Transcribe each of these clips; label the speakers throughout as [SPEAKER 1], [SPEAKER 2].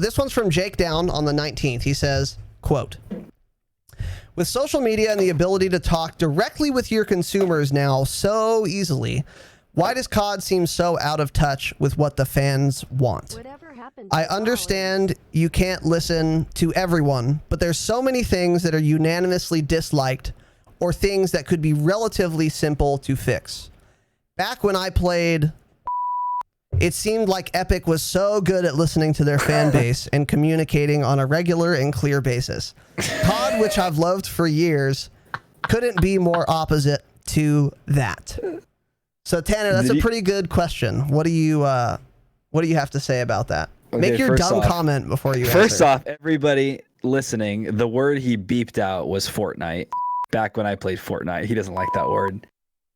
[SPEAKER 1] This one's from Jake Down on the 19th. He says, quote, with social media and the ability to talk directly with your consumers now so easily, why does COD seem so out of touch with what the fans want? I understand you can't listen to everyone, but there's so many things that are unanimously disliked or things that could be relatively simple to fix. Back when I played, it seemed like Epic was so good at listening to their fan base and communicating on a regular and clear basis. COD, which I've loved for years, couldn't be more opposite to that. So Tanner, that's a pretty good question. What do you have to say about that?
[SPEAKER 2] Okay,
[SPEAKER 1] make your dumb comment before you answer.
[SPEAKER 2] First off, everybody listening, the word he beeped out was Fortnite. Back when I played Fortnite, he doesn't like that word.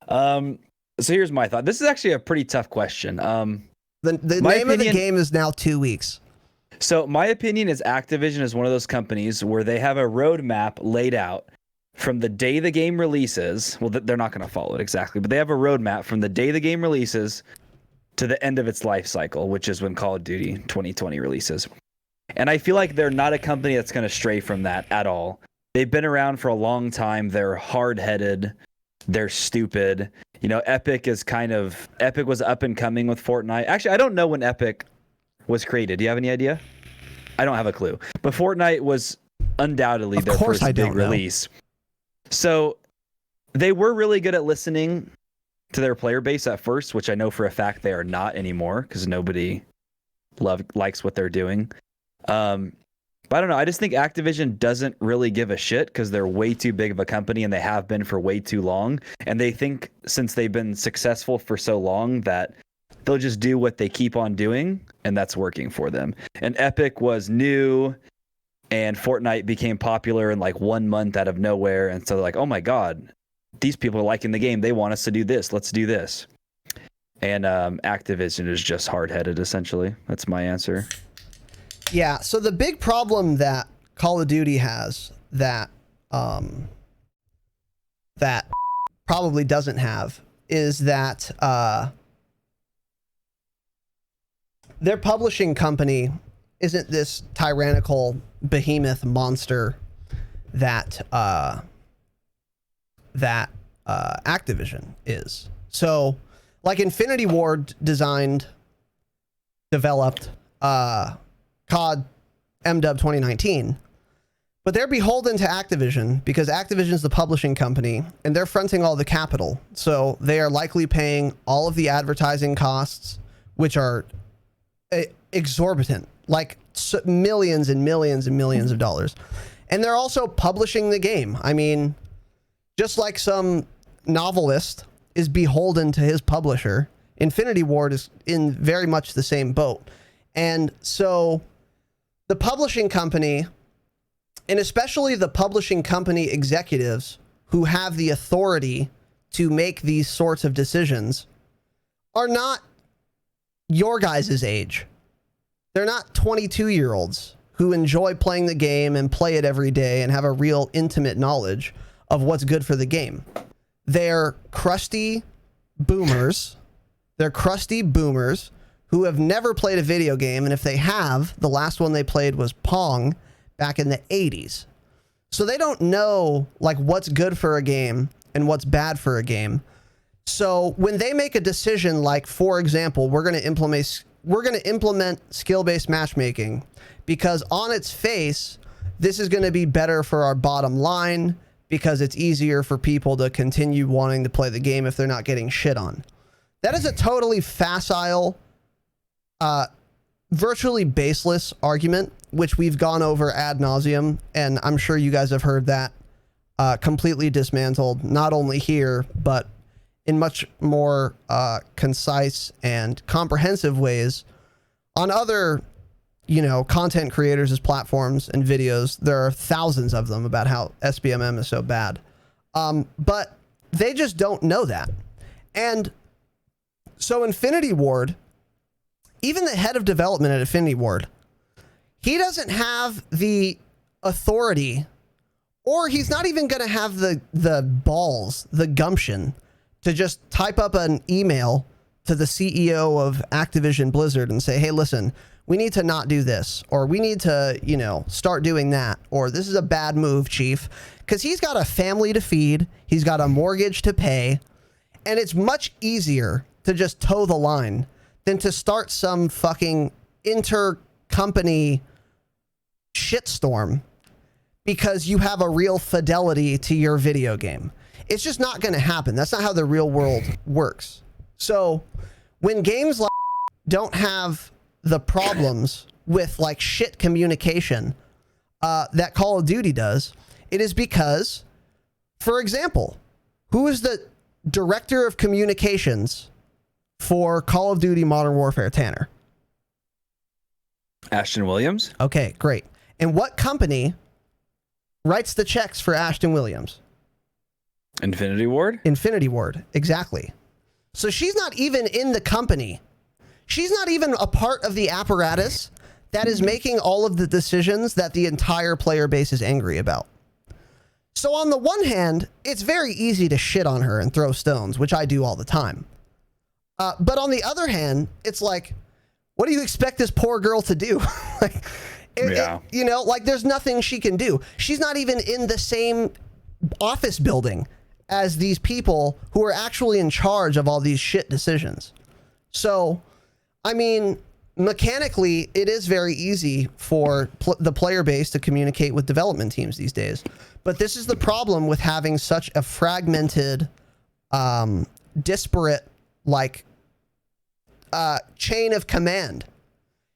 [SPEAKER 2] So here's my thought. This is actually a pretty tough question.
[SPEAKER 1] The name of the game is now 2 weeks.
[SPEAKER 2] So my opinion is Activision is one of those companies where they have a roadmap laid out from the day the game releases. Well, they're not going to follow it exactly, but they have a roadmap from the day the game releases to the end of its life cycle, which is when Call of Duty 2020 releases. And I feel like they're not a company that's going to stray from that at all. They've been around for a long time. They're hard-headed. They're stupid. You know, Epic was up and coming with Fortnite. Actually, I don't know when Epic was created. Do you have any idea? I don't have a clue. But Fortnite was undoubtedly their first big release. So they were really good at listening to their player base at first, which I know for a fact they are not anymore because nobody likes what they're doing. But I don't know. I just think Activision doesn't really give a shit because they're way too big of a company and they have been for way too long. And they think since they've been successful for so long that they'll just do what they keep on doing and that's working for them. And Epic was new and Fortnite became popular in like 1 month out of nowhere. And so they're like, oh my God, these people are liking the game. They want us to do this. Let's do this. And Activision is just hard-headed, essentially. That's my answer.
[SPEAKER 1] Yeah, so the big problem that Call of Duty has that that probably doesn't have is that their publishing company isn't this tyrannical behemoth monster that Activision is. So, like Infinity Ward developed COD MW 2019, but they're beholden to Activision because Activision's the publishing company and they're fronting all the capital. So they are likely paying all of the advertising costs, which are exorbitant, like millions and millions and millions of dollars. And they're also publishing the game. I mean, just like some novelist is beholden to his publisher, Infinity Ward is in very much the same boat. And so the publishing company, and especially the publishing company executives who have the authority to make these sorts of decisions, are not your guys' age. They're not 22-year-olds who enjoy playing the game and play it every day and have a real intimate knowledge of what's good for the game. They're crusty boomers. They're crusty boomers who have never played a video game, and if they have, the last one they played was Pong back in the 80s. So they don't know like what's good for a game and what's bad for a game. So when they make a decision like, for example, we're going to implement skill-based matchmaking because on its face, this is going to be better for our bottom line because it's easier for people to continue wanting to play the game if they're not getting shit on. That is a totally facile, virtually baseless argument, which we've gone over ad nauseum, and I'm sure you guys have heard that completely dismantled, not only here, but in much more concise and comprehensive ways on other, content creators' platforms and videos. There are thousands of them about how SBMM is so bad. But they just don't know that. And so Infinity Ward, even the head of development at Infinity Ward, he doesn't have the authority, or he's not even going to have the balls, the gumption, to just type up an email to the CEO of Activision Blizzard and say, hey, listen, we need to not do this, or we need to, you know, start doing that, or this is a bad move, chief. Because he's got a family to feed, he's got a mortgage to pay, and it's much easier to just toe the line than to start some fucking inter-company shitstorm because you have a real fidelity to your video game. It's just not going to happen. That's not how the real world works. So when games like don't have the problems with like shit communication that Call of Duty does, it is because, for example, who is the director of communications for Call of Duty Modern Warfare, Tanner?
[SPEAKER 2] Ashton Williams.
[SPEAKER 1] Okay, great. And what company writes the checks for Ashton Williams?
[SPEAKER 2] Infinity Ward?
[SPEAKER 1] Infinity Ward, exactly. So she's not even in the company. She's not even a part of the apparatus that is making all of the decisions that the entire player base is angry about. So on the one hand, it's very easy to shit on her and throw stones, which I do all the time. But on the other hand, it's like, what do you expect this poor girl to do? Like, you know, like there's nothing she can do. She's not even in the same office building as these people who are actually in charge of all these shit decisions. So, I mean, mechanically, it is very easy for the player base to communicate with development teams these days. But this is the problem with having such a fragmented, disparate, like, chain of command.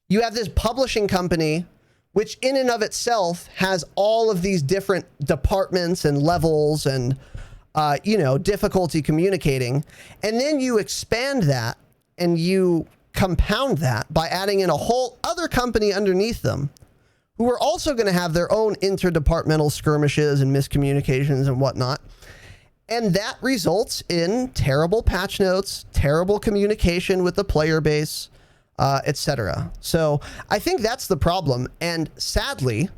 [SPEAKER 1] You have this publishing company, which in and of itself has all of these different departments and levels and, you know, difficulty communicating. And then you expand that and you compound that by adding in a whole other company underneath them who are also going to have their own interdepartmental skirmishes and miscommunications and whatnot. And that results in terrible patch notes, terrible communication with the player base, etc. So I think that's the problem. And sadly,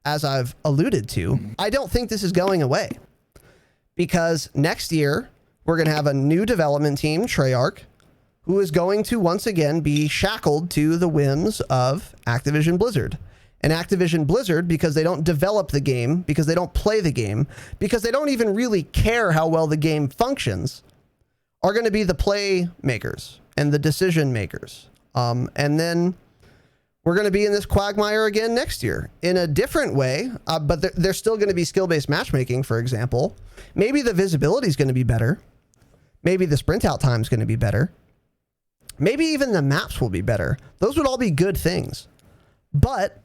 [SPEAKER 1] as I've alluded to, I don't think this is going away, because next year we're going to have a new development team, Treyarch, who is going to once again be shackled to the whims of Activision Blizzard. And Activision Blizzard, because they don't develop the game, because they don't play the game, because they don't even really care how well the game functions, are going to be the play makers and the decision makers. And then we're going to be in this quagmire again next year in a different way, but there's still going to be skill-based matchmaking, for example. Maybe the visibility is going to be better. Maybe the sprint out time is going to be better. Maybe even the maps will be better. Those would all be good things. But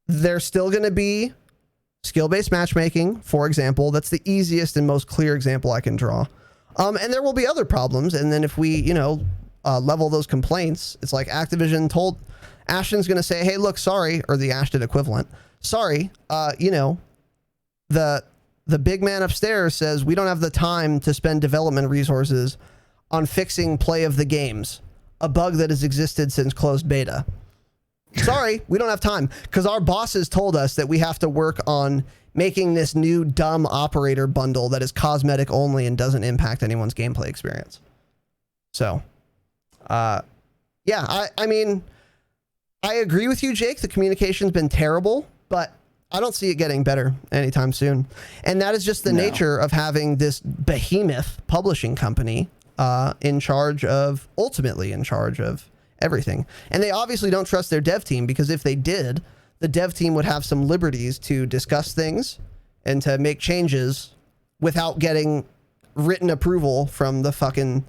[SPEAKER 1] there's still going to be skill-based matchmaking, for example. That's the easiest and most clear example I can draw. And there will be other problems. And then if we, you know, level those complaints, it's like Activision told Ashton's going to say, hey, look, sorry, or the Ashton equivalent. Sorry, you know, the big man upstairs says we don't have the time to spend development resources on fixing play of the games, a bug that has existed since closed beta. Sorry, we don't have time, because our bosses told us that we have to work on making this new dumb operator bundle that is cosmetic only and doesn't impact anyone's gameplay experience. So, yeah, I mean, I agree with you, Jake. The communication's been terrible, but I don't see it getting better anytime soon. And that is just the nature of having this behemoth publishing company ultimately in charge of everything. And they obviously don't trust their dev team, because if they did, the dev team would have some liberties to discuss things and to make changes without getting written approval from the fucking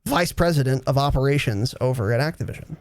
[SPEAKER 1] vice president of operations over at Activision.